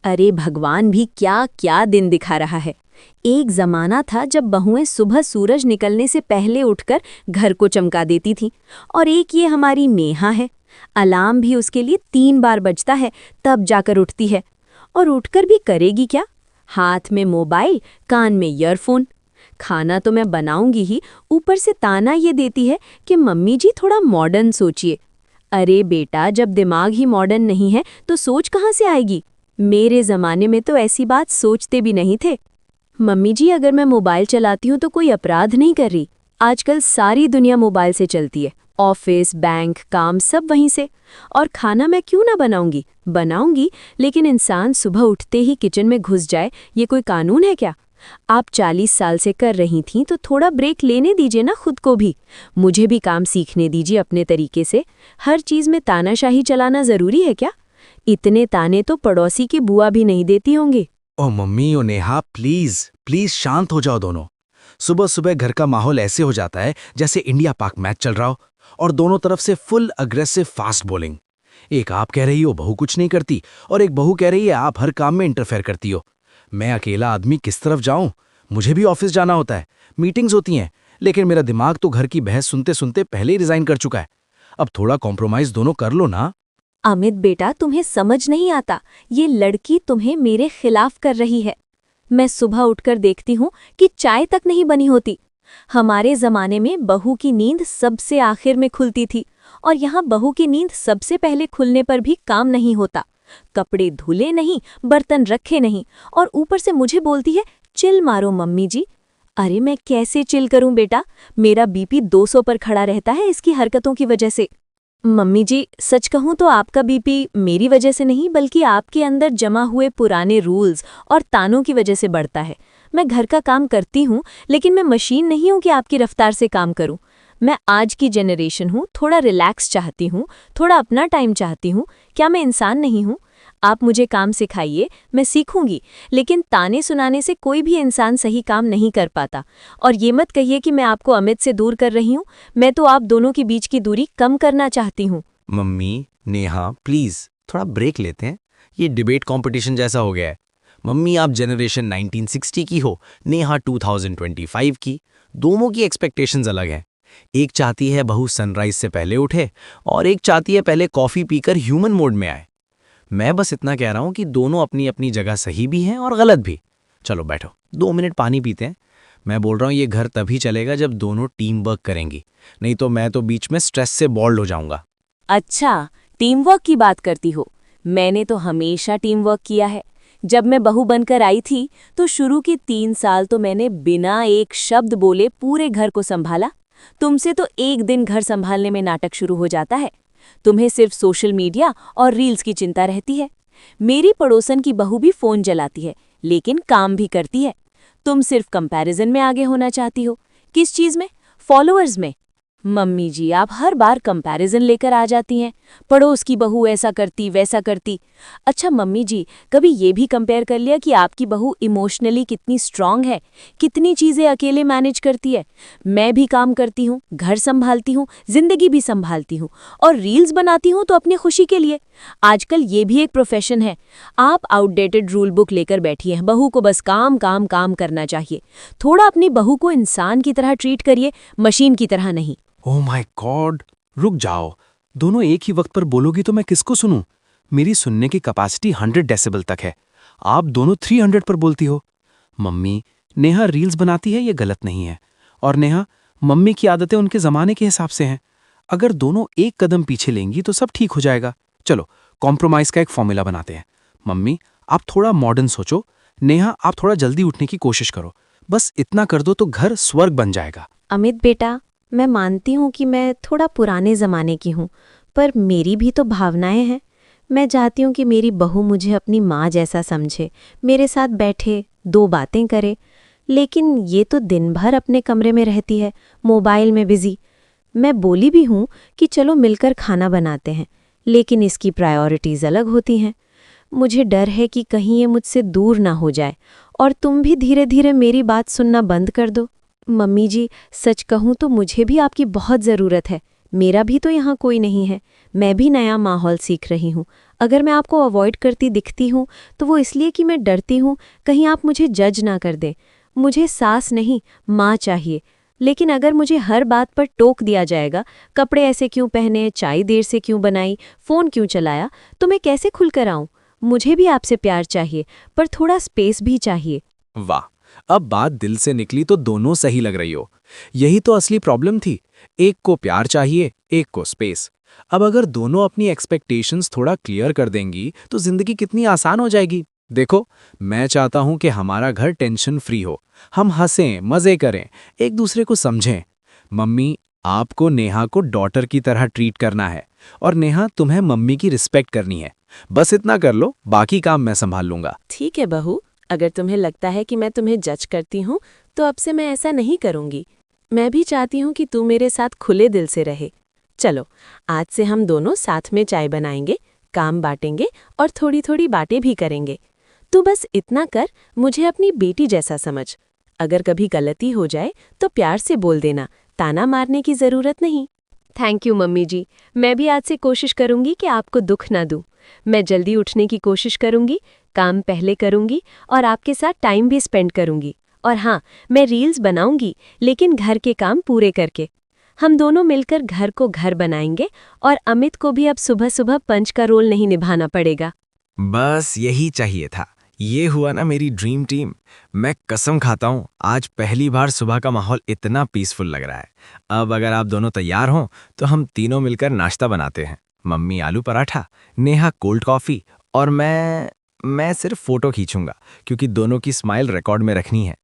अरे भगवान भी क्या क्या दिन दिखा रहा है। एक जमाना था जब बहुएं सुबह सूरज निकलने से पहले उठकर घर को चमका देती थीं, और एक ये हमारी नेहा है। अलार्म भी उसके लिए 3 बार बजता है तब जाकर उठती है। और उठकर भी करेगी क्या? हाथ में मोबाइल, कान में ईयरफोन। खाना तो मैं बनाऊंगी ही, ऊपर से ताना ये देती है कि मम्मी जी थोड़ा मॉडर्न सोचिए। अरे बेटा, जब दिमाग ही मॉडर्न नहीं है तो सोच कहाँ से आएगी? मेरे ज़माने में तो ऐसी बात सोचते भी नहीं थे। मम्मी जी, अगर मैं मोबाइल चलाती हूँ तो कोई अपराध नहीं कर रही। आजकल सारी दुनिया मोबाइल से चलती है, ऑफिस, बैंक, काम सब वहीं से। और खाना मैं क्यों ना बनाऊंगी, लेकिन इंसान सुबह उठते ही किचन में घुस जाए, ये कोई कानून है क्या? आप 40 साल से कर रही थीं तो थोड़ा ब्रेक लेने दीजिए ना खुद को भी। मुझे भी काम सीखने दीजिए अपने तरीके से। हर चीज़ में तानाशाही चलाना ज़रूरी है क्या? इतने ताने तो पड़ोसी की बुआ भी नहीं देती होंगी। ओ मम्मी, ओ नेहा, प्लीज प्लीज शांत हो जाओ दोनों। सुबह सुबह घर का माहौल ऐसे हो जाता है जैसे इंडिया पाक मैच चल रहा हो, और दोनों तरफ से फुल अग्रेसिव फास्ट बॉलिंग। एक आप कह रही हो बहू कुछ नहीं करती, और एक बहू कह रही है आप हर काम में इंटरफेयर करती हो। मैं अकेला आदमी किस तरफ जाऊं? मुझे भी ऑफिस जाना होता है, मीटिंग्स होती हैं, लेकिन मेरा दिमाग तो घर की बहस सुनते सुनते पहले ही रिजाइन कर चुका है। अब थोड़ा कॉम्प्रोमाइज दोनों कर लो ना। अमित बेटा, तुम्हें समझ नहीं आता, ये लड़की तुम्हें मेरे खिलाफ कर रही है। मैं सुबह उठकर देखती हूँ कि चाय तक नहीं बनी होती। हमारे जमाने में बहू की नींद सबसे आखिर में खुलती थी, और यहाँ बहू की नींद सबसे पहले खुलने पर भी काम नहीं होता। कपड़े धुले नहीं, बर्तन रखे नहीं, और ऊपर से मुझे बोलती है चिल मारो मम्मी जी। अरे मैं कैसे चिल करूं बेटा? मेरा बीपी 200 पर खड़ा रहता है इसकी हरकतों की वजह से। मम्मी जी, सच कहूं तो आपका बीपी मेरी वजह से नहीं, बल्कि आपके अंदर जमा हुए पुराने रूल्स और तानों की वजह से बढ़ता है। मैं घर का काम करती हूं, लेकिन मैं मशीन नहीं हूं कि आपकी रफ्तार से काम करूं। मैं आज की जनरेशन हूं, थोड़ा रिलैक्स चाहती हूं, थोड़ा अपना टाइम चाहती हूं। क्या मैं इंसान नहीं हूं? आप मुझे काम सिखाइए, मैं सीखूंगी, लेकिन ताने सुनाने से कोई भी इंसान सही काम नहीं कर पाता। और ये मत कहिए कि मैं आपको अमित से दूर कर रही हूँ। मैं तो आप दोनों के बीच की दूरी कम करना चाहती हूँ। मम्मी, नेहा, प्लीज थोड़ा ब्रेक लेते हैं। ये डिबेट कंपटीशन जैसा हो गया है। मम्मी, आप जनरेशन 1960 की हो, नेहा 2025 की। दोनों की एक्सपेक्टेशंस अलग हैं। एक चाहती है बहू सनराइज से पहले उठे, और एक चाहती है पहले कॉफी पीकर ह्यूमन मोड में आए। मैं बस इतना कह रहा हूं कि दोनों अपनी अपनी जगह सही भी हैं और गलत भी। चलो बैठो, 2 मिनट पानी पीते हैं। मैं बोल रहा हूं ये घर तभी चलेगा जब दोनों टीम वर्क करेंगी, नहीं तो मैं तो बीच में स्ट्रेस से बॉल्ड हो जाऊंगा। अच्छा, टीम वर्क की बात करती हो? मैंने तो हमेशा टीम वर्क किया है। जब मैं बहू बनकर आई थी तो शुरू के 3 साल तो मैंने बिना एक शब्द बोले पूरे घर को संभाला। तुमसे तो एक दिन घर संभालने में नाटक शुरू हो जाता है। तुम्हें सिर्फ सोशल मीडिया और रील्स की चिंता रहती है। मेरी पड़ोसन की बहू भी फोन चलाती है, लेकिन काम भी करती है। तुम सिर्फ कंपैरिजन में आगे होना चाहती हो। किस चीज में? फॉलोअर्स में। मम्मी जी, आप हर बार कंपैरिजन लेकर आ जाती हैं। पड़ोस की बहू ऐसा करती, वैसा करती। अच्छा मम्मी जी, कभी ये भी कंपेयर कर लिया कि आपकी बहू इमोशनली कितनी स्ट्रांग है, कितनी चीजें अकेले मैनेज करती है? मैं भी काम करती हूँ, घर संभालती हूँ, जिंदगी भी संभालती हूँ, और रील्स बनाती हूँ तो अपनी खुशी के लिए। आजकल ये भी एक प्रोफेशन है। आप आउटडेटेड रूल बुक लेकर बैठी हैं, बहू को बस काम काम काम करना चाहिए। थोड़ा अपनी बहू को इंसान की तरह ट्रीट करिए, मशीन की तरह नहीं। ओह माय गॉड, रुक जाओ। दोनों एक ही वक्त पर बोलोगी तो मैं किसको सुनूं? मेरी सुनने की कैपेसिटी 100 डेसिबल तक है। आप दोनों 300 पर बोलती हो। मम्मी, नेहा रील्स बनाती है ये गलत नहीं है, और नेहा, मम्मी की आदतें उनके जमाने के हिसाब से हैं। अगर दोनों एक कदम पीछे लेंगी तो सब ठीक हो जाएगा। चलो कॉम्प्रोमाइज का एक फॉर्मूला बनाते हैं। मम्मी, आप थोड़ा मॉडर्न सोचो। नेहा, आप थोड़ा जल्दी उठने की कोशिश करो। बस इतना कर दो तो घर स्वर्ग बन जाएगा। अमित बेटा, मैं मानती हूँ कि मैं थोड़ा पुराने ज़माने की हूँ, पर मेरी भी तो भावनाएं हैं। मैं चाहती हूँ कि मेरी बहू मुझे अपनी माँ जैसा समझे, मेरे साथ बैठे, 2 बातें करे। लेकिन ये तो दिन भर अपने कमरे में रहती है, मोबाइल में बिजी। मैं बोली भी हूँ कि चलो मिलकर खाना बनाते हैं, लेकिन इसकी प्रायोरिटीज़ अलग होती हैं। मुझे डर है कि कहीं ये मुझसे दूर ना हो जाए, और तुम भी धीरे धीरे मेरी बात सुनना बंद कर दो। मम्मी जी, सच कहूँ तो मुझे भी आपकी बहुत ज़रूरत है, मेरा भी तो यहाँ कोई नहीं है, मैं भी नया माहौल सीख रही हूँ। अगर मैं आपको अवॉइड करती दिखती हूँ तो वो इसलिए कि मैं डरती हूँ कहीं आप मुझे जज ना कर दें। मुझे सास नहीं, माँ चाहिए। लेकिन अगर मुझे हर बात पर टोक दिया जाएगा, कपड़े ऐसे क्यों पहने, चाय देर से क्यों बनाई, फ़ोन क्यों चलाया, तो मैं कैसे खुलकर आऊँ? मुझे भी आपसे प्यार चाहिए, पर थोड़ा स्पेस भी चाहिए। वाह, अब बात दिल से निकली तो दोनों सही लग रही हो। यही तो असली प्रॉब्लम थी। एक को प्यार चाहिए, एक को स्पेस। अब अगर दोनों अपनी एक्सपेक्टेशंस थोड़ा क्लियर कर देंगी तो जिंदगी कितनी आसान हो जाएगी। देखो, मैं चाहता हूं कि हमारा घर टेंशन फ्री हो। हम हंसें, मजे करें, एक दूसरे को समझें। मम्मी, आपको नेहा को डॉटर की तरह ट्रीट करना है और नेहा तुम्हें मम्मी की रिस्पेक्ट करनी है। बस इतना कर लो, बाकी काम मैं संभाल लूंगा। ठीक है बहू, अगर तुम्हें लगता है कि मैं तुम्हें जज करती हूँ तो अब से मैं ऐसा नहीं करूँगी। मैं भी चाहती हूँ कि तू मेरे साथ खुले दिल से रहे। चलो, आज से हम दोनों साथ में चाय बनाएंगे, काम बांटेंगे और थोड़ी थोड़ी बातें भी करेंगे। तू बस इतना कर, मुझे अपनी बेटी जैसा समझ। अगर कभी गलती हो जाए तो प्यार से बोल देना, ताना मारने की ज़रूरत नहीं। थैंक यू मम्मी जी। मैं भी आज से कोशिश करूंगी कि आपको दुख ना दूं। मैं जल्दी उठने की कोशिश करूंगी, काम पहले करूंगी और आपके साथ टाइम भी स्पेंड करूंगी। और हाँ, मैं रील्स बनाऊंगी, लेकिन घर के काम पूरे करके। हम दोनों मिलकर घर को घर बनाएंगे और अमित को भी अब सुबह सुबह पंच का रोल नहीं निभाना पड़ेगा। बस यही चाहिए था। ये हुआ ना मेरी ड्रीम टीम। मैं कसम खाता हूँ, आज पहली बार सुबह का माहौल इतना पीसफुल लग रहा है। अब अगर आप दोनों तैयार हों तो हम तीनों मिलकर नाश्ता बनाते हैं। मम्मी आलू पराठा, नेहा कोल्ड कॉफ़ी और मैं सिर्फ फोटो खींचूंगा, क्योंकि दोनों की स्माइल रिकॉर्ड में रखनी है।